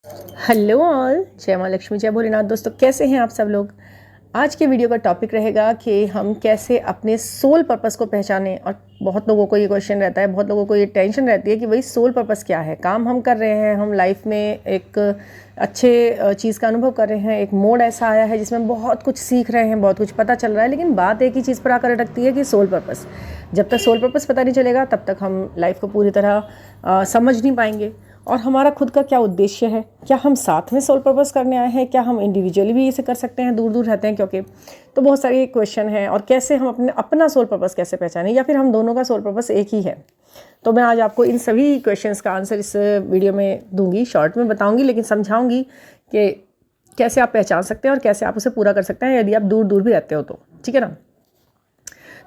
Hello all, जय माँ लक्ष्मी, जय भोलेनाथ। दोस्तों, कैसे हैं आप सब लोग। आज के वीडियो का टॉपिक रहेगा कि हम कैसे अपने सोल पर्पस को पहचानें। और बहुत लोगों को ये क्वेश्चन रहता है, बहुत लोगों को ये टेंशन रहती है कि भाई सोल पर्पस क्या है। काम हम कर रहे हैं, हम लाइफ में एक अच्छे चीज़ का अनुभव कर रहे हैं, एक मोड ऐसा आया है जिसमें बहुत कुछ सीख रहे हैं, बहुत कुछ पता चल रहा है, लेकिन बात एक ही चीज़ पर आकर अटकती है कि सोल पर्पस। जब तक सोल पर्पस पता नहीं चलेगा तब तक हम लाइफ को पूरी तरह समझ नहीं पाएंगे। और हमारा खुद का क्या उद्देश्य है, क्या हम साथ में सोल पर्पस करने आए हैं, क्या हम इंडिविजुअली भी इसे कर सकते हैं, दूर दूर रहते हैं क्योंकि। तो बहुत सारे क्वेश्चन हैं। और कैसे हम अपना सोल पर्पस कैसे पहचानें, या फिर हम दोनों का सोल पर्पस एक ही है। तो मैं आज आपको इन सभी क्वेश्चंस का आंसर इस वीडियो में दूंगी, शॉर्ट में बताऊंगी, लेकिन समझाऊंगी कि कैसे आप पहचान सकते हैं और कैसे आप उसे पूरा कर सकते हैं यदि आप दूर दूर भी रहते हो तो। ठीक है ना।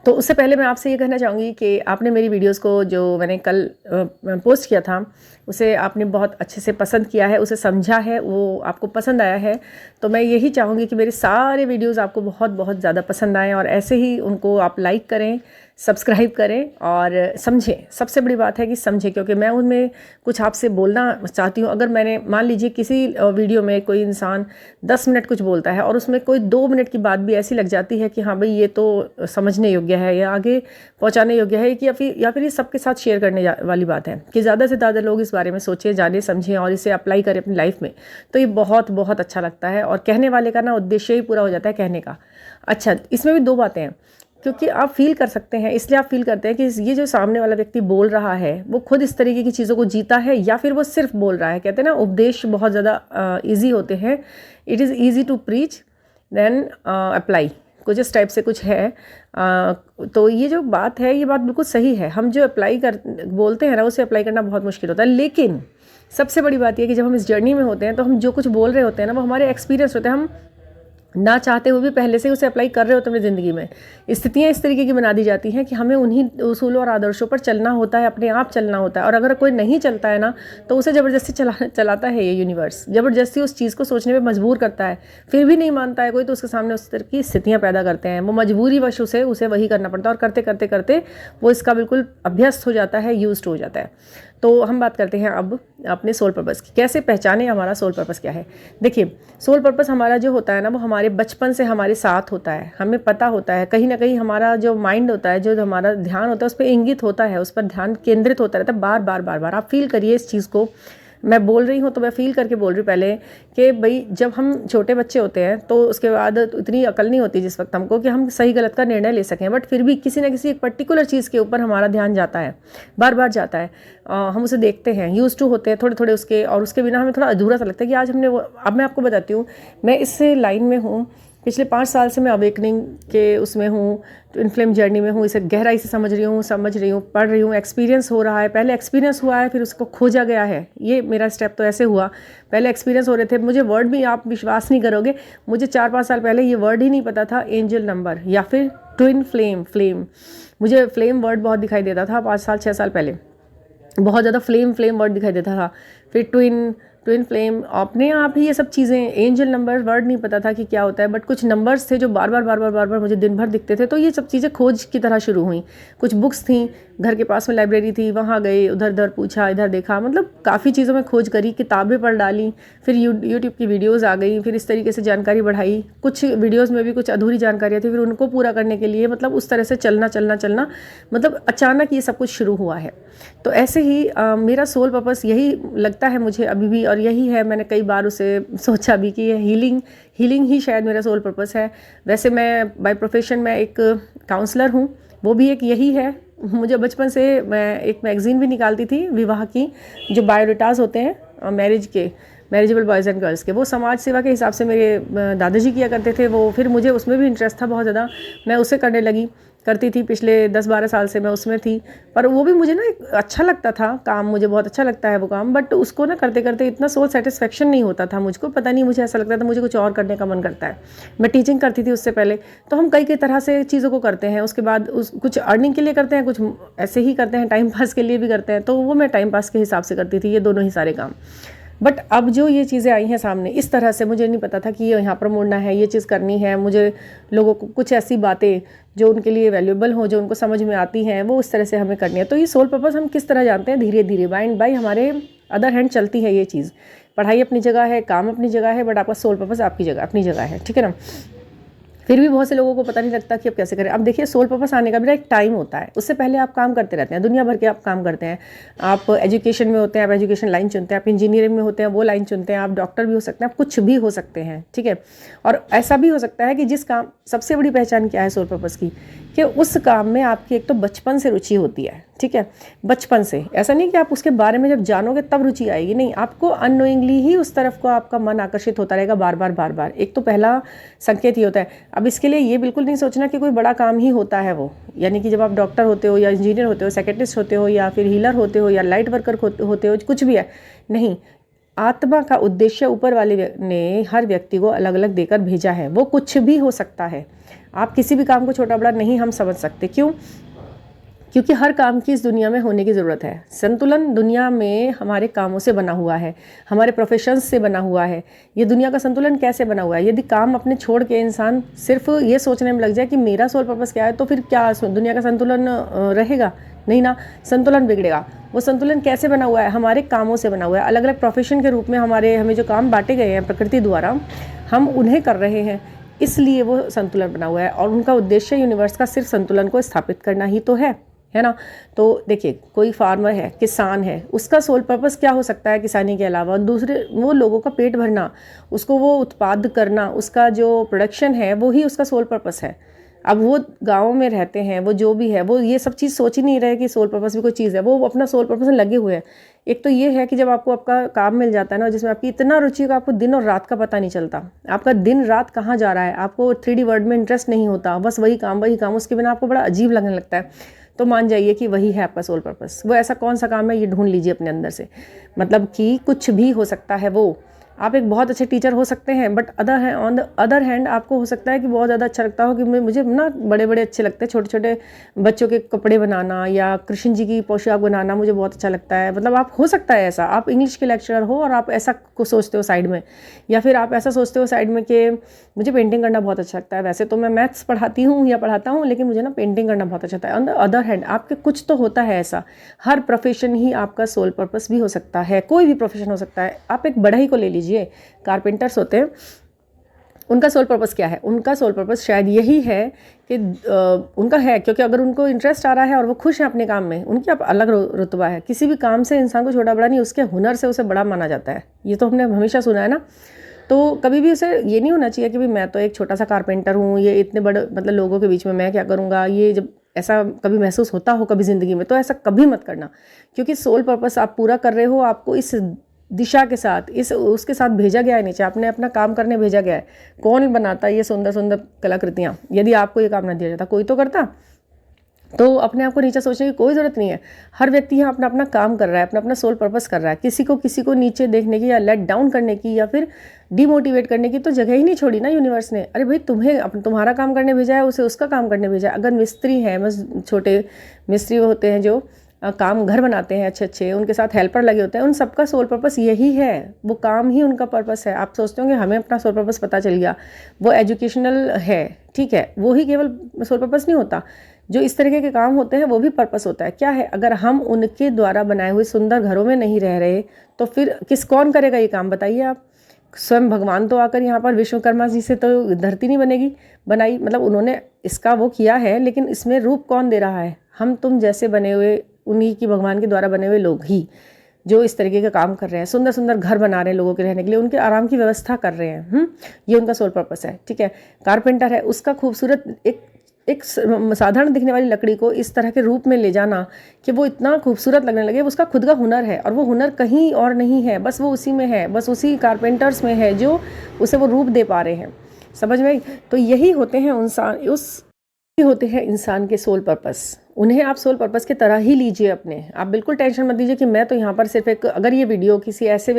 तो उससे पहले मैं आपसे ये कहना चाहूँगी कि आपने मेरी वीडियोस को, जो मैंने कल पोस्ट किया था, उसे आपने बहुत अच्छे से पसंद किया है, उसे समझा है, वो आपको पसंद आया है। तो मैं यही चाहूँगी कि मेरे सारे वीडियोस आपको बहुत बहुत ज़्यादा पसंद आएँ और ऐसे ही उनको आप लाइक करें, सब्सक्राइब करें और समझें। सबसे बड़ी बात है कि समझें, क्योंकि मैं उनमें कुछ आपसे बोलना चाहती हूँ। अगर मैंने मान लीजिए किसी वीडियो में कोई इंसान 10 मिनट कुछ बोलता है और उसमें कोई 2 मिनट की बात भी ऐसी लग जाती है कि हाँ भाई ये तो समझने योग्य है या आगे पहुँचाने योग्य है, कि या फिर ये सबके साथ शेयर करने वाली बात है कि ज़्यादा से ज़्यादा लोग इस बारे में सोचें, जाने, समझें और इसे अप्लाई करें अपनी लाइफ में, तो ये बहुत बहुत अच्छा लगता है। और कहने वाले का ना उद्देश्य ही पूरा हो जाता है कहने का। अच्छा, इसमें भी 2 बातें हैं, क्योंकि आप फील कर सकते हैं, इसलिए आप फील करते हैं कि ये जो सामने वाला व्यक्ति बोल रहा है वो खुद इस तरीके की चीज़ों को जीता है या फिर वो सिर्फ बोल रहा है। कहते हैं ना, उपदेश बहुत ज़्यादा ईजी होते हैं। It is easy to preach then apply, कुछ इस टाइप से कुछ है। तो ये जो बात है, ये बात बिल्कुल सही है। हम जो बोलते हैं ना, उसे अप्लाई करना बहुत मुश्किल होता है। लेकिन सबसे बड़ी बात यह कि जब हम इस जर्नी में होते हैं तो हम जो कुछ बोल रहे होते हैं ना, वो हमारे एक्सपीरियंस होते हैं। हम ना चाहते हुए भी पहले से उसे अप्लाई कर रहे होते हैं अपनी ज़िंदगी में। स्थितियाँ इस तरीके की बना दी जाती हैं कि हमें उन्हीं उसूलों और आदर्शों पर चलना होता है, अपने आप चलना होता है। और अगर कोई नहीं चलता है ना, तो उसे ज़बरदस्ती चलाता है ये यूनिवर्स, ज़बरदस्ती उस चीज़ को सोचने पर मजबूर करता है। फिर भी नहीं मानता है कोई, तो उसके सामने उस तरह की स्थितियाँ पैदा करते हैं। वो मजबूरीवश उसे वही करना पड़ता है और करते करते करते वो इसका बिल्कुल अभ्यस्त हो जाता है, यूज्ड हो जाता है। तो हम बात करते हैं अब अपने सोल पर्पस की। कैसे पहचाने हमारा सोल पर्पस क्या है। देखिए, सोल पर्पस हमारा जो होता है ना, वो हमारे बचपन से हमारे साथ होता है। हमें पता होता है, कहीं ना कहीं हमारा जो माइंड होता है, जो हमारा ध्यान होता है, उस पर इंगित होता है, उस पर ध्यान केंद्रित होता रहता है बार बार बार बार। आप फील करिए इस चीज़ को। मैं बोल रही हूँ तो मैं फील करके बोल रही हूँ पहले कि भाई, जब हम छोटे बच्चे होते हैं तो उसके बाद इतनी अकल नहीं होती जिस वक्त हमको कि हम सही गलत का निर्णय ले सकें। बट फिर भी किसी न किसी एक पर्टिकुलर चीज़ के ऊपर हमारा ध्यान जाता है, बार बार जाता है। हम उसे देखते हैं, यूज टू होते हैं थोड़े थोड़े उसके, और उसके बिना हमें थोड़ा अधूरा सा लगता है कि आज हमने वो। अब मैं आपको बताती हूँ, मैं इस लाइन में हूँ, पिछले 5 साल से मैं अवेकनिंग के उसमें हूँ, ट्विन फ्लेम जर्नी में हूँ। इसे गहराई से समझ रही हूँ, पढ़ रही हूँ, एक्सपीरियंस हो रहा है। पहले एक्सपीरियंस हुआ है, फिर उसको खोजा गया है। ये मेरा स्टेप तो ऐसे हुआ। पहले एक्सपीरियंस हो रहे थे, मुझे वर्ड भी, आप विश्वास नहीं करोगे, मुझे 4-5 साल पहले ये वर्ड ही नहीं पता था, एंजल नंबर या फिर ट्विन फ्लेम। मुझे फ्लेम वर्ड बहुत दिखाई देता था 5-6 साल पहले, बहुत ज़्यादा फ्लेम वर्ड दिखाई देता था। फिर ट्विन फ्लेम, अपने आप ही ये सब चीज़ें, एंजल नंबर वर्ड नहीं पता था कि क्या होता है, बट कुछ नंबर्स थे जो बार बार मुझे दिन भर दिखते थे। तो ये सब चीज़ें खोज की तरह शुरू हुई। कुछ बुक्स थी, घर के पास में लाइब्रेरी थी, वहाँ गए, उधर उधर पूछा, इधर देखा, मतलब काफ़ी चीज़ों में खोज करी, किताबें पढ़ डाली। फिर यूट्यूब की वीडियोज़ आ गई, फिर इस तरीके से जानकारी बढ़ाई। कुछ वीडियोज़ में भी कुछ अधूरी जानकारियाँ थी, फिर उनको पूरा करने के लिए मतलब उस तरह से चलना, मतलब अचानक ये सब कुछ शुरू हुआ है। तो ऐसे ही मेरा सोल पर्पस यही लगता है मुझे अभी भी, और यही है। मैंने कई बार उसे सोचा भी कि ये हीलिंग ही शायद मेरा सोल पर्पस है। वैसे मैं बाय प्रोफेशन में एक काउंसलर हूँ, वो भी एक यही है। मुझे बचपन से, मैं एक मैगज़ीन भी निकालती थी विवाह की, जो बायोडाटाज होते हैं मैरिजेबल बॉयज़ एंड गर्ल्स के, वो समाज सेवा के हिसाब से मेरे दादाजी किया करते थे वो। फिर मुझे उसमें भी इंटरेस्ट था बहुत ज़्यादा, मैं उसे करती थी। पिछले 10-12 साल से मैं उसमें थी, पर वो भी मुझे ना अच्छा लगता था काम, मुझे बहुत अच्छा लगता है वो काम। बट उसको ना करते करते इतना सोल सेटिस्फेक्शन नहीं होता था मुझको, पता नहीं, मुझे ऐसा लगता था मुझे कुछ और करने का मन करता है। मैं टीचिंग करती थी उससे पहले। तो हम कई तरह से चीज़ों को करते हैं, उसके बाद कुछ अर्निंग के लिए करते हैं, कुछ ऐसे ही करते हैं, टाइम पास के लिए भी करते हैं। तो वो मैं टाइम पास के हिसाब से करती थी ये दोनों ही सारे काम। बट अब जो ये चीज़ें आई हैं सामने इस तरह से, मुझे नहीं पता था कि ये यहाँ पर मुड़ना है, ये चीज़ करनी है। मुझे लोगों को कुछ ऐसी बातें जो उनके लिए वैल्यूएबल हो, जो उनको समझ में आती हैं, वो उस तरह से हमें करनी है। तो ये सोल पर्पस हम किस तरह जानते हैं, धीरे धीरे बाय हमारे अदर हैंड चलती है ये चीज़। पढ़ाई अपनी जगह है, काम अपनी जगह है, बट आपका सोल पर्पस आपकी जगह अपनी जगह है, ठीक है ना। फिर भी बहुत से लोगों को पता नहीं लगता कि अब कैसे करें। अब देखिए, सोल पर्पस आने का भी एक टाइम होता है, उससे पहले आप काम करते रहते हैं, दुनिया भर के आप काम करते हैं। आप एजुकेशन में होते हैं, आप एजुकेशन लाइन चुनते हैं, आप इंजीनियरिंग में होते हैं, वो लाइन चुनते हैं, आप डॉक्टर भी हो सकते हैं, आप कुछ भी हो सकते हैं, ठीक है। और ऐसा भी हो सकता है कि जिस काम, सबसे बड़ी पहचान क्या है सोल पर्पस की, कि उस काम में आपकी एक तो बचपन से रुचि होती है, ठीक है। बचपन से, ऐसा नहीं कि आप उसके बारे में जब जानोगे तब रुचि आएगी, नहीं, आपको अननोइंगली ही उस तरफ को आपका मन आकर्षित होता रहेगा बार बार बार बार। एक तो पहला संकेत ये होता है। अब इसके लिए ये बिल्कुल नहीं सोचना कि कोई बड़ा काम ही होता है वो, यानी कि जब आप डॉक्टर होते हो या इंजीनियर होते हो, सेक्रेटरिस्ट होते हो या फिर हीलर होते हो या लाइट वर्कर होते हो, कुछ भी है, नहीं, आत्मा का उद्देश्य ऊपर वाले ने हर व्यक्ति को अलग अलग देकर भेजा है। वो कुछ भी हो सकता है। आप किसी भी काम को छोटा बड़ा नहीं हम समझ सकते। क्यों? क्योंकि हर काम की इस दुनिया में होने की ज़रूरत है। संतुलन दुनिया में हमारे कामों से बना हुआ है, हमारे प्रोफेशंस से बना हुआ है। ये दुनिया का संतुलन कैसे बना हुआ है? यदि काम अपने छोड़ के इंसान सिर्फ ये सोचने में लग जाए कि मेरा सोल पर्पस क्या है, तो फिर क्या दुनिया का संतुलन रहेगा? नहीं ना, संतुलन बिगड़ेगा। वो संतुलन कैसे बना हुआ है? हमारे कामों से बना हुआ है। अलग अलग प्रोफेशन के रूप में हमें जो काम बांटे गए हैं प्रकृति द्वारा, हम उन्हें कर रहे हैं, इसलिए वो संतुलन बना हुआ है। और उनका उद्देश्य यूनिवर्स का सिर्फ संतुलन को स्थापित करना ही तो है ना। तो देखिए, कोई फार्मर है, किसान है, उसका सोल पर्पस क्या हो सकता है किसानी के अलावा? दूसरे वो लोगों का पेट भरना, उसको वो उत्पाद करना, उसका जो प्रोडक्शन है वो ही उसका सोल पर्पस है। अब वो गाँव में रहते हैं, वो जो भी है, वो ये सब चीज़ सोच ही नहीं रहे कि सोल पर्पस भी कोई चीज़ है। वो अपना सोल पर्पस में लगे हुए हैं। एक तो ये है कि जब आपको आपका काम मिल जाता है ना, जिसमें आपकी इतना रुचि है कि आपको दिन और रात का पता नहीं चलता, आपका दिन रात कहाँ जा रहा है, आपको 3D वर्ड में इंटरेस्ट नहीं होता, बस वही काम, उसके बिना आपको बड़ा अजीब लगने लगता है, तो मान जाइए कि वही है आपका सोल पर्पस। वो ऐसा कौन सा काम है, ये ढूंढ लीजिए अपने अंदर से। मतलब कि कुछ भी हो सकता है वो। आप एक बहुत अच्छे टीचर हो सकते हैं, but on the other hand आपको हो सकता है कि बहुत ज़्यादा अच्छा लगता हो कि मुझे ना बड़े बड़े अच्छे लगते हैं छोटे छोटे बच्चों के कपड़े बनाना या कृष्ण जी की पोशाक बनाना, मुझे बहुत अच्छा लगता है। मतलब आप हो सकता है ऐसा, आप इंग्लिश के लेक्चरर हो और आप ऐसा को सोचते हो साइड में, या फिर आप ऐसा सोचते हो साइड में कि मुझे पेंटिंग करना बहुत अच्छा लगता है। वैसे तो मैं मैथ्स पढ़ाती हूँ या पढ़ाता हूँ, लेकिन मुझे ना पेंटिंग करना बहुत अच्छा लगता है। ऑन द अदर हैंड आपके कुछ तो होता है ऐसा। हर प्रोफेशन ही आपका सोल पर्पस भी हो सकता है, कोई भी प्रोफेशन हो सकता है। आप एक बढ़ई को ले लीजिए, कारपेंटर्स होते हैं, उनका सोल पर्पस क्या है? उनका सोल पर्पस शायद यही है कि उनका है, क्योंकि अगर उनको इंटरेस्ट आ रहा है और वो खुश है अपने काम में, उनकी अब अलग रुतबा है। किसी भी काम से इंसान को छोटा बड़ा नहीं, उसके हुनर से उसे बड़ा माना जाता है। ये तो हमने हमेशा सुना है ना। तो कभी भी उसे ये नहीं होना चाहिए कि भाई मैं तो एक छोटा सा कारपेंटर हूँ, ये इतने बड़े मतलब लोगों के बीच में मैं क्या करूँगा। ये जब ऐसा कभी महसूस होता हो कभी ज़िंदगी में, तो ऐसा कभी मत करना, क्योंकि सोल पर्पस आप पूरा कर रहे हो, आपको इस दिशा के साथ, इस उसके साथ भेजा गया है नीचे, आपने अपना काम करने भेजा गया है। कौन बनाता ये सुंदर सुंदर कलाकृतियाँ? यदि आपको ये काम ना दिया जाता, कोई तो करता। तो अपने आप को नीचे सोचने की कोई ज़रूरत नहीं है। हर व्यक्ति यहाँ अपना अपना काम कर रहा है, अपना अपना सोल पर्पस कर रहा है। किसी को नीचे देखने की या लेट डाउन करने की या फिर डिमोटिवेट करने की तो जगह ही नहीं छोड़ी ना यूनिवर्स ने। अरे भाई, तुम्हारा काम करने भेजा है, उसे उसका काम करने भेजा है। अगर मिस्त्री हैं, बस छोटे मिस्त्री होते हैं जो काम घर बनाते हैं अच्छे अच्छे, उनके साथ हेल्पर लगे होते हैं, उन सबका सोल पर्पस यही है। वो काम ही उनका पर्पस है। आप सोचते होंगे हमें अपना सोल पर्पस पता चल गया, वो एजुकेशनल है, ठीक है, वो ही केवल सोल पर्पस नहीं होता। जो इस तरीके के काम होते हैं वो भी पर्पस होता है। क्या है? अगर हम उनके द्वारा बनाए हुए सुंदर घरों में नहीं रह रहे, तो फिर कौन करेगा ये काम? बताइए आप। स्वयं भगवान तो आकर यहाँ पर विश्वकर्मा जी से तो धरती नहीं बनाई, मतलब उन्होंने इसका वो किया है, लेकिन इसमें रूप कौन दे रहा है? हम तुम जैसे बने हुए, उन्हीं की भगवान के द्वारा बने हुए लोग ही, जो इस तरीके का काम कर रहे हैं, सुंदर सुंदर घर बना रहे हैं लोगों के रहने के लिए, उनके आराम की व्यवस्था कर रहे हैं। ये उनका सोल पर्पस है, ठीक है। कारपेंटर है, उसका खूबसूरत एक साधारण दिखने वाली लकड़ी को इस तरह के रूप में ले जाना कि वो इतना खूबसूरत लगने लगे, उसका खुद का हुनर है। और वो हुनर कहीं और नहीं है, बस वो उसी में है, बस उसी कारपेंटर्स में है जो उसे वो रूप दे पा रहे हैं। समझ में आई? तो यही होते हैं इंसान के सोल पर्पस। उन्हें आप सोल पर्पस की तरह ही लीजिए अपने। आप बिल्कुल टेंशन मत लीजिए कि मैं तो यहाँ पर सिर्फ एक, अगर ये वीडियो कोई ऐसे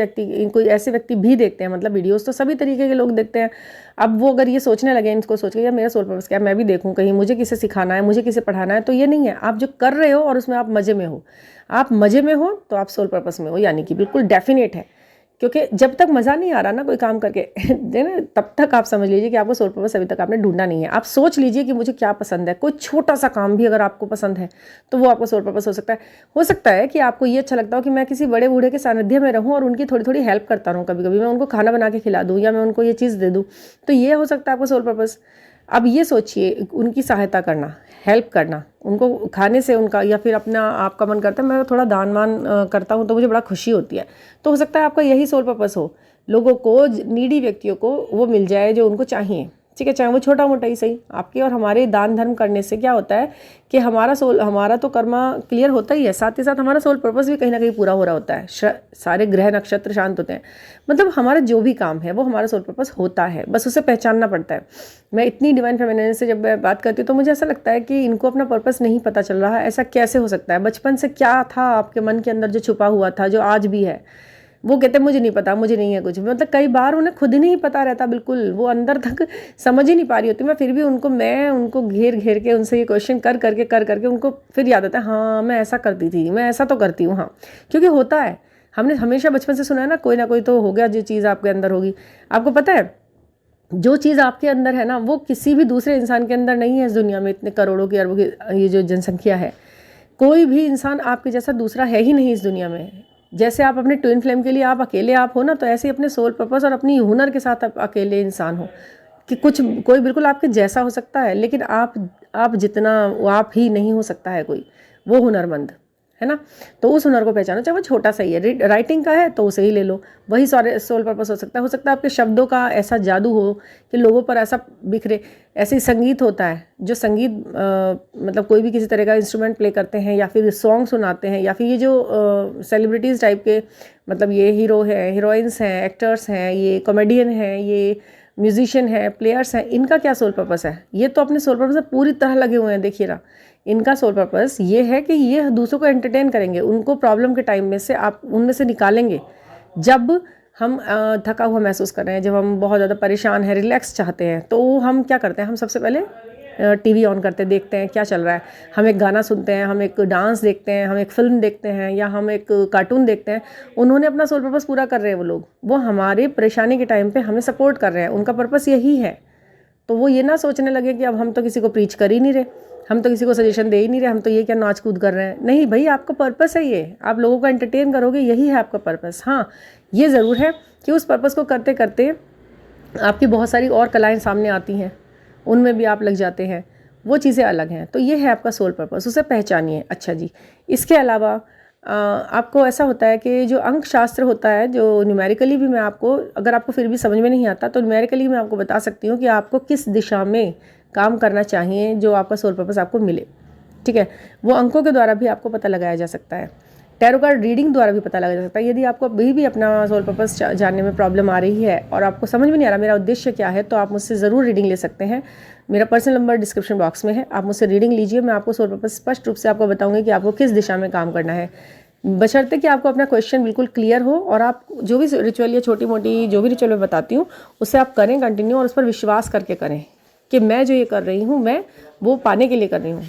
व्यक्ति भी देखते हैं, मतलब वीडियोस तो सभी तरीके के लोग देखते हैं। अब वो अगर ये सोचने लगे, इनको सोच के यार मेरा सोल पर्पस क्या है, मैं भी देखूँ कहीं, मुझे किसे सिखाना है, मुझे किसे पढ़ाना है, तो ये नहीं है। आप जो कर रहे हो और उसमें आप मज़े में हो, तो आप सोल पर्पस में हो, यानी कि बिल्कुल डेफिनेट है। क्योंकि जब तक मज़ा नहीं आ रहा ना कोई काम करके ना, तब तक आप समझ लीजिए कि आपको सोल पर्पस अभी तक आपने ढूंढा नहीं है। आप सोच लीजिए कि मुझे क्या पसंद है, कोई छोटा सा काम भी अगर आपको पसंद है तो वो आपका सोल पर्पस हो सकता है। हो सकता है कि आपको ये अच्छा लगता हो कि मैं किसी बड़े बूढ़े के सानिध्य में रहूँ और उनकी थोड़ी थोड़ी हेल्प करता रहूँ, कभी कभी मैं उनको खाना बना के खिला दूँ या मैं उनको ये चीज़ दे दूँ, तो ये हो सकता है आपका सोल पर्पस। अब ये सोचिए, उनकी सहायता करना, हेल्प करना, उनको खाने से उनका, या फिर अपना आपका मन करता है मैं थोड़ा दान मान करता हूँ तो मुझे बड़ा खुशी होती है, तो हो सकता है आपका यही सोल पर्पस हो, लोगों को, नीडी व्यक्तियों को वो मिल जाए जो उनको चाहिए। ठीक है, चाहे वो छोटा मोटा ही सही। आपके और हमारे दान धर्म करने से क्या होता है कि हमारा तो कर्मा क्लियर होता ही है, साथ ही साथ हमारा सोल पर्पस भी कहीं ना कहीं पूरा हो रहा होता है। सारे ग्रह नक्षत्र शांत होते हैं, मतलब हमारा जो भी काम है वो हमारा सोल पर्पस होता है, बस उसे पहचानना पड़ता है। मैं इतनी डिवाइन फेमिनिन से जब मैं बात करती हूँ तो मुझे ऐसा लगता है कि इनको अपना पर्पस नहीं पता चल रहा है। ऐसा कैसे हो सकता है? बचपन से क्या था आपके मन के अंदर जो छुपा हुआ था, जो आज भी है, वो कहते हैं मुझे नहीं पता, मुझे नहीं है कुछ, मतलब कई बार उन्हें खुद ही नहीं पता रहता, बिल्कुल वो अंदर तक समझ ही नहीं पा रही होती। मैं फिर भी उनको घेर घेर के उनसे ये क्वेश्चन कर करके उनको फिर याद आता है, हाँ मैं ऐसा करती थी, मैं ऐसा तो करती हूँ। हाँ, क्योंकि होता है, हमने हमेशा बचपन से सुना है ना कोई तो हो गया, जो चीज़ आपके अंदर होगी। आपको पता है जो चीज़ आपके अंदर है ना वो किसी भी दूसरे इंसान के अंदर नहीं है इस दुनिया में। इतने करोड़ों की, अरबों की ये जो जनसंख्या है, कोई भी इंसान आपके जैसा दूसरा है ही नहीं इस दुनिया में। जैसे आप अपने ट्विन फ्लेम के लिए आप अकेले आप हो ना, तो ऐसे ही अपने सोल पर्पस और अपनी हुनर के साथ आप अकेले इंसान हो। कि कोई बिल्कुल आपके जैसा हो सकता है, लेकिन आप जितना आप ही नहीं हो सकता है कोई, वो हुनरमंद है ना। तो उस हुनर को पहचानो, चाहे वो छोटा सा ही है, राइटिंग का है तो उसे ही ले लो, वही सारे सोल पर्पस हो सकता है। आपके शब्दों का ऐसा जादू हो कि लोगों पर ऐसा बिखरे। ऐसे ही संगीत होता है, जो संगीत मतलब कोई भी किसी तरह का इंस्ट्रूमेंट प्ले करते हैं या फिर सॉन्ग सुनाते हैं, या फिर ये जो सेलिब्रिटीज़ टाइप के, मतलब ये हीरो हैं, हीरोइंस हैं, एक्टर्स हैं, ये कॉमेडियन हैं, ये म्यूजिशियन हैं, प्लेयर्स हैं, इनका क्या सोल पर्पस है? ये तो अपने सोल पर्पस से पूरी तरह लगे हुए हैं। देखिए ना, इनका सोल पर्पस ये है कि ये दूसरों को एंटरटेन करेंगे, उनको प्रॉब्लम के टाइम में से आप उनमें से निकालेंगे। जब हम थका हुआ महसूस कर रहे हैं, जब हम बहुत ज़्यादा परेशान हैं, रिलैक्स चाहते हैं, तो हम क्या करते हैं? हम सबसे पहले टीवी ऑन करते देखते हैं क्या चल रहा है, हम एक गाना सुनते हैं, हम एक डांस देखते हैं, हम एक फिल्म देखते हैं, या हम एक कार्टून देखते हैं। उन्होंने अपना सोल पर्पस पूरा कर रहे हैं, वो लोग, वो हमारे परेशानी के टाइम पे हमें सपोर्ट कर रहे हैं, उनका पर्पस यही है। तो वो ये ना सोचने लगे कि अब हम तो किसी को प्रीच कर ही नहीं रहे, हम तो किसी को सजेशन दे ही नहीं रहे, हम तो ये क्या नाच कूद कर रहे हैं। नहीं भाई, आपका पर्पस है ये, आप लोगों को एंटरटेन करोगे, यही है आपका पर्पस। हाँ, ये ज़रूर है कि उस पर्पस को करते करते आपकी बहुत सारी और कलाएँ सामने आती हैं, उनमें भी आप लग जाते हैं, वो चीज़ें अलग हैं। तो ये है आपका सोल पर्पस, उसे पहचानिए। अच्छा जी, इसके अलावा आपको ऐसा होता है कि जो अंक शास्त्र होता है, जो न्यूमेरिकली भी मैं आपको, अगर आपको फिर भी समझ में नहीं आता तो न्यूमेरिकली मैं आपको बता सकती हूँ कि आपको किस दिशा में काम करना चाहिए जो आपका सोल पर्पस आपको मिले। ठीक है, वो अंकों के द्वारा भी आपको पता लगाया जा सकता है, टैरो कार्ड रीडिंग द्वारा भी पता लगा जा सकता है। यदि आपको अभी भी अपना सोल पर्पस जानने में प्रॉब्लम आ रही है और आपको समझ में नहीं आ रहा मेरा उद्देश्य क्या है, तो आप मुझसे ज़रूर रीडिंग ले सकते हैं। मेरा पर्सनल नंबर डिस्क्रिप्शन बॉक्स में है, आप मुझसे रीडिंग लीजिए। मैं आपको सोल पर्पस स्पष्ट रूप से आपको बताऊंगी कि आपको किस दिशा में काम करना है, बशर्ते कि आपको अपना क्वेश्चन बिल्कुल क्लियर हो और आप जो भी रिचुअल या छोटी मोटी जो भी रिचुअल मैं बताती हूँ उससे आप करें कंटिन्यू, और उस पर विश्वास करके करें कि मैं जो ये कर रही हूँ मैं वो पाने के लिए कर रही हूँ।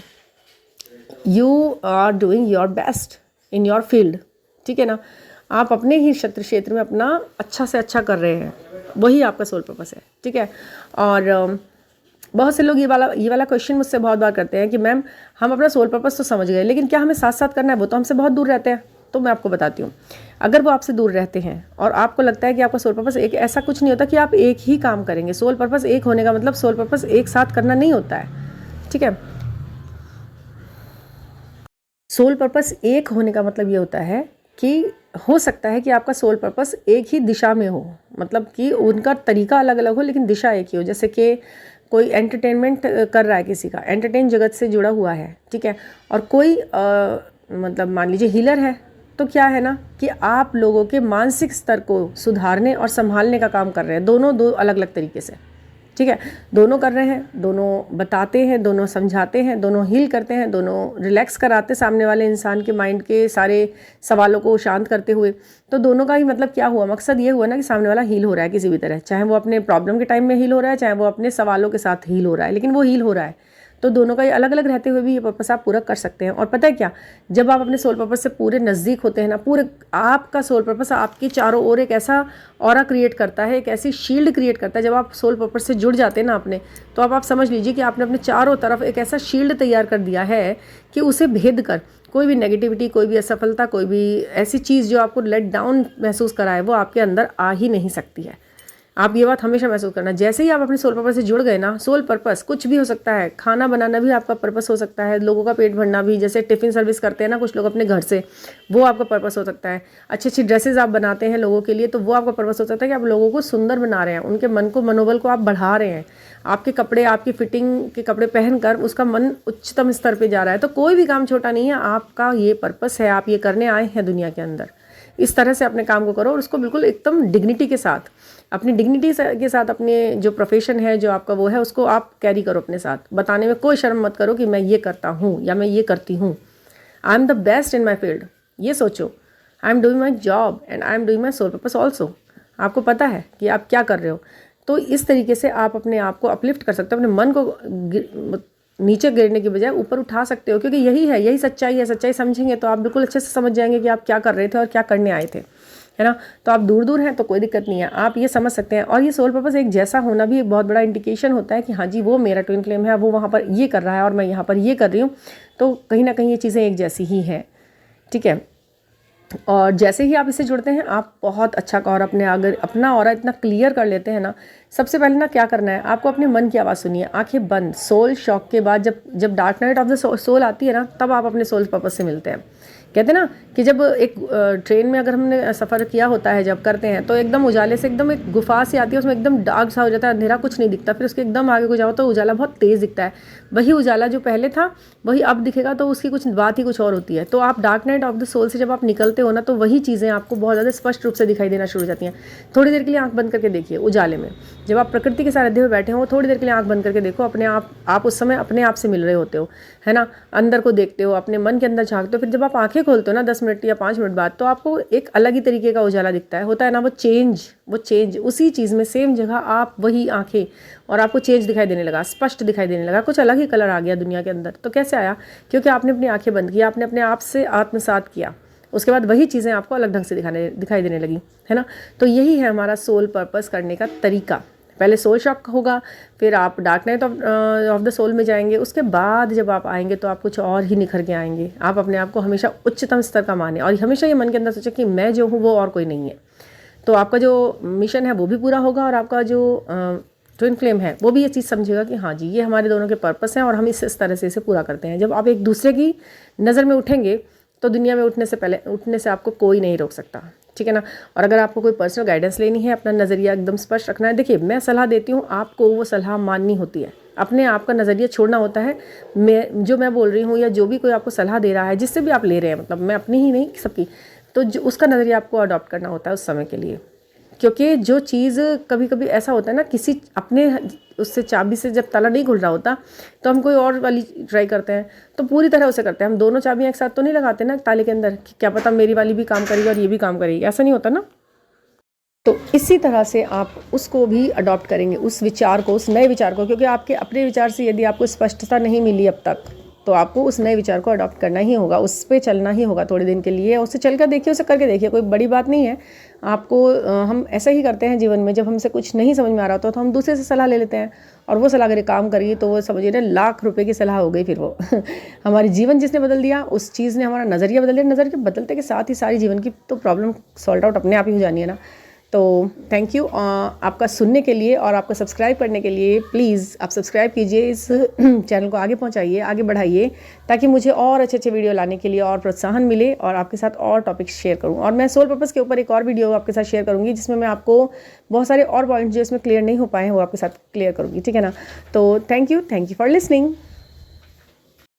You are doing your best in your field. ठीक है ना, आप अपने ही क्षेत्र में अपना अच्छा से अच्छा कर रहे हैं, वही आपका सोल पर्पस है। ठीक है, और बहुत से लोग ये वाला क्वेश्चन मुझसे बहुत बार करते हैं कि मैम हम अपना सोल पर्पस तो समझ गए, लेकिन क्या हमें साथ साथ करना है? वो तो हमसे बहुत दूर रहते हैं। तो मैं आपको बताती हूँ, अगर वो आपसे दूर रहते हैं और आपको लगता है कि आपका सोल पर्पस एक, ऐसा कुछ नहीं होता कि आप एक ही काम करेंगे। सोल पर्पस एक होने का मतलब सोल पर्पस एक साथ करना नहीं होता है। ठीक है, सोल पर्पस एक होने का मतलब ये होता है कि हो सकता है कि आपका सोल पर्पस एक ही दिशा में हो, मतलब कि उनका तरीका अलग अलग हो लेकिन दिशा एक ही हो। जैसे कि कोई एंटरटेनमेंट कर रहा है, किसी का एंटरटेन जगत से जुड़ा हुआ है, ठीक है, और कोई मतलब मान लीजिए हीलर है, तो क्या है ना कि आप लोगों के मानसिक स्तर को सुधारने और संभालने का काम कर रहे हैं। दोनों दो अलग अलग तरीके से, ठीक है, दोनों कर रहे हैं, दोनों बताते हैं, दोनों समझाते हैं, दोनों हील करते हैं, दोनों रिलैक्स कराते सामने वाले इंसान के माइंड के सारे सवालों को शांत करते हुए। तो दोनों का ही मतलब क्या हुआ, मकसद ये हुआ ना कि सामने वाला हील हो रहा है किसी भी तरह, चाहे वो अपने प्रॉब्लम के टाइम में हील हो रहा है, चाहे वो अपने सवालों के साथ हील हो रहा है, लेकिन वो हील हो रहा है। तो दोनों का ये अलग अलग रहते हुए भी ये पर्पस आप पूरा कर सकते हैं। और पता है क्या, जब आप अपने सोल पर्पस से पूरे नज़दीक होते हैं ना, पूरे आपका सोल पर्पस आपके चारों ओर एक ऐसा ऑरा क्रिएट करता है, एक ऐसी शील्ड क्रिएट करता है। जब आप सोल पर्पस से जुड़ जाते हैं ना अपने, तो आप समझ लीजिए कि आपने अपने चारों तरफ एक ऐसा शील्ड तैयार कर दिया है कि उसे भेद कर कोई भी नेगेटिविटी, कोई भी असफलता, कोई भी ऐसी चीज़ जो आपको लेट डाउन महसूस कराए, वो आपके अंदर आ ही नहीं सकती है। आप ये बात हमेशा महसूस करना, जैसे ही आप अपने सोल पर्पस से जुड़ गए ना, सोल पर्पस कुछ भी हो सकता है, खाना बनाना भी आपका पर्पस हो सकता है, लोगों का पेट भरना भी, जैसे टिफ़िन सर्विस करते हैं ना कुछ लोग अपने घर से, वो आपका पर्पस हो सकता है। अच्छी अच्छी ड्रेसेस आप बनाते हैं लोगों के लिए, तो वो आपका पर्पस हो सकता है कि आप लोगों को सुंदर बना रहे हैं, उनके मन को, मनोबल को आप बढ़ा रहे हैं। आपके कपड़े, आपकी फिटिंग के कपड़े पहनकर उसका मन उच्चतम स्तर पे जा रहा है। तो कोई भी काम छोटा नहीं है, आपका ये पर्पस है, आप ये करने आए हैं दुनिया के अंदर। इस तरह से अपने काम को करो और उसको बिल्कुल एकदम डिग्निटी के साथ, अपनी डिग्निटी के साथ अपने जो प्रोफेशन है, जो आपका वो है, उसको आप कैरी करो अपने साथ। बताने में कोई शर्म मत करो कि मैं ये करता हूँ या मैं ये करती हूँ। I am the best in my field, ये सोचो। I am doing my job and I am doing my soul purpose also. आपको पता है कि आप क्या कर रहे हो। तो इस तरीके से आप अपने आप को अपलिफ्ट कर सकते हो, अपने मन को नीचे गिरने की बजाय ऊपर उठा सकते हो, क्योंकि यही है, यही सच्चाई है। सच्चाई समझेंगे तो आप बिल्कुल अच्छे से समझ जाएंगे कि आप क्या कर रहे थे और क्या करने आए थे, है ना। तो आप दूर दूर हैं तो कोई दिक्कत नहीं है, आप ये समझ सकते हैं। और ये सोल पर्पस एक जैसा होना भी एक बहुत बड़ा इंडिकेशन होता है कि हाँ जी, वो मेरा ट्विन फ्लेम है, वो वहाँ पर ये कर रहा है और मैं यहाँ पर ये कर रही हूँ, तो कहीं ना कहीं ये चीज़ें एक जैसी ही हैं, ठीक है। और जैसे ही आप इससे जुड़ते हैं, आप बहुत अच्छा और अपना ऑरा इतना क्लियर कर लेते हैं ना। सबसे पहले ना क्या करना है, आपको अपने मन की आवाज़ सुनिए, आंखें बंद। सोल शॉक के बाद जब dark night of the soul आती है ना, तब आप अपने सोल पर्पस से मिलते हैं। कहते हैं ना कि जब एक ट्रेन में अगर हमने सफ़र किया होता है, जब करते हैं, तो एकदम उजाले से एकदम एक गुफा सी आती है, उसमें एकदम डार्क सा हो जाता है, अंधेरा कुछ नहीं दिखता। फिर उसके एकदम आगे को जाओ तो उजाला बहुत तेज़ दिखता है। वही उजाला जो पहले था वही अब दिखेगा, तो उसकी कुछ बात ही कुछ और होती है। तो आप dark night of the soul से जब आप निकलते हो ना, तो वही चीज़ें आपको बहुत ज़्यादा स्पष्ट रूप से दिखाई देना शुरू हो जाती हैं। थोड़ी देर के लिए आँख बंद करके देखिए उजाले में, जब आप प्रकृति के सानिध्य में बैठे हो, थोड़ी देर के लिए आँख बंद करके देखो अपने आप उस समय अपने आप से मिल रहे होते हो, है ना। अंदर को देखते हो, अपने मन के अंदर झांकते हो। फिर जब आप आंखें खोलते हो ना 10 मिनट या 5 मिनट बाद, तो आपको एक अलग ही तरीके का उजाला दिखता है, होता है ना वो चेंज उसी चीज़ में, सेम जगह आप वही आंखें, और आपको चेंज दिखाई देने लगा, स्पष्ट दिखाई देने लगा, कुछ अलग ही कलर आ गया दुनिया के अंदर। तो कैसे आया? क्योंकि आपने अपनी आंखें बंद की, आपने अपने आप से आत्मसात किया, उसके बाद वही चीज़ें आपको अलग ढंग से दिखाई देने लगी, है ना। तो यही है हमारा सोल पर्पस करने का तरीका। पहले सोल शॉक होगा, फिर आप dark night of the soul में जाएंगे, उसके बाद जब आप आएंगे तो आप कुछ और ही निखर के आएंगे। आप अपने आप को हमेशा उच्चतम स्तर का माने और हमेशा ये मन के अंदर सोचें कि मैं जो हूँ वो और कोई नहीं है। तो आपका जो मिशन है वो भी पूरा होगा, और आपका जो ट्विन फ्लेम है वो भी ये चीज़ समझेगा कि हाँ जी, ये हमारे दोनों के पर्पस हैं और हम इस तरह से इसे पूरा करते हैं। जब आप एक दूसरे की नज़र में उठेंगे तो दुनिया में उठने से आपको कोई नहीं रोक सकता, ठीक है ना। और अगर आपको कोई पर्सनल गाइडेंस लेनी है, अपना नज़रिया एकदम स्पष्ट रखना है, देखिए मैं सलाह देती हूँ, आपको वो सलाह माननी होती है, अपने आप का नज़रिया छोड़ना होता है। मैं बोल रही हूँ या जो भी कोई आपको सलाह दे रहा है, जिससे भी आप ले रहे हैं, मतलब मैं अपनी ही नहीं सबकी, तो उसका नज़रिया आपको अडॉप्ट करना होता है उस समय के लिए। क्योंकि जो चीज़ कभी कभी ऐसा होता है ना, किसी अपने उससे चाबी से जब ताला नहीं खुल रहा होता तो हम कोई और वाली ट्राई करते हैं, तो पूरी तरह उसे करते हैं। हम दोनों चाबियां एक साथ तो नहीं लगाते ना ताले के अंदर कि क्या पता मेरी वाली भी काम करेगी और ये भी काम करेगी, ऐसा नहीं होता ना। तो इसी तरह से आप उसको भी अडॉप्ट करेंगे, उस विचार को, उस नए विचार को, क्योंकि आपके अपने विचार से यदि आपको स्पष्टता नहीं मिली अब तक, तो आपको उस नए विचार को अडॉप्ट करना ही होगा, उस पर चलना ही होगा थोड़े दिन के लिए। उससे चल कर देखिए, उसे करके देखिए, कोई बड़ी बात नहीं है। आपको हम ऐसा ही करते हैं जीवन में, जब हमसे कुछ नहीं समझ में आ रहा होता तो हम दूसरे से सलाह ले लेते हैं, और वो सलाह अगर काम करिए तो वो समझिए ना लाख रुपए की सलाह हो गई फिर वो हमारी जीवन जिसने बदल दिया, उस चीज़ ने हमारा नज़रिया बदल दिया। नज़रिया बदलते के साथ ही सारी जीवन की तो प्रॉब्लम सॉल्व आउट अपने आप ही हो जानी है ना। तो थैंक यू आपका सुनने के लिए और आपका सब्सक्राइब करने के लिए। प्लीज़ आप सब्सक्राइब कीजिए, इस चैनल को आगे पहुंचाइए, आगे बढ़ाइए, ताकि मुझे और अच्छे अच्छे वीडियो लाने के लिए और प्रोत्साहन मिले और आपके साथ और टॉपिक्स शेयर करूं। और मैं सोल पर्पस के ऊपर एक और वीडियो आपके साथ शेयर करूंगी, जिसमें मैं आपको बहुत सारे और पॉइंट्स जो इसमें क्लियर नहीं हो पाए हैं वो आपके साथ क्लियर करूँगी, ठीक है ना। तो थैंक यू फॉर लिसनिंग।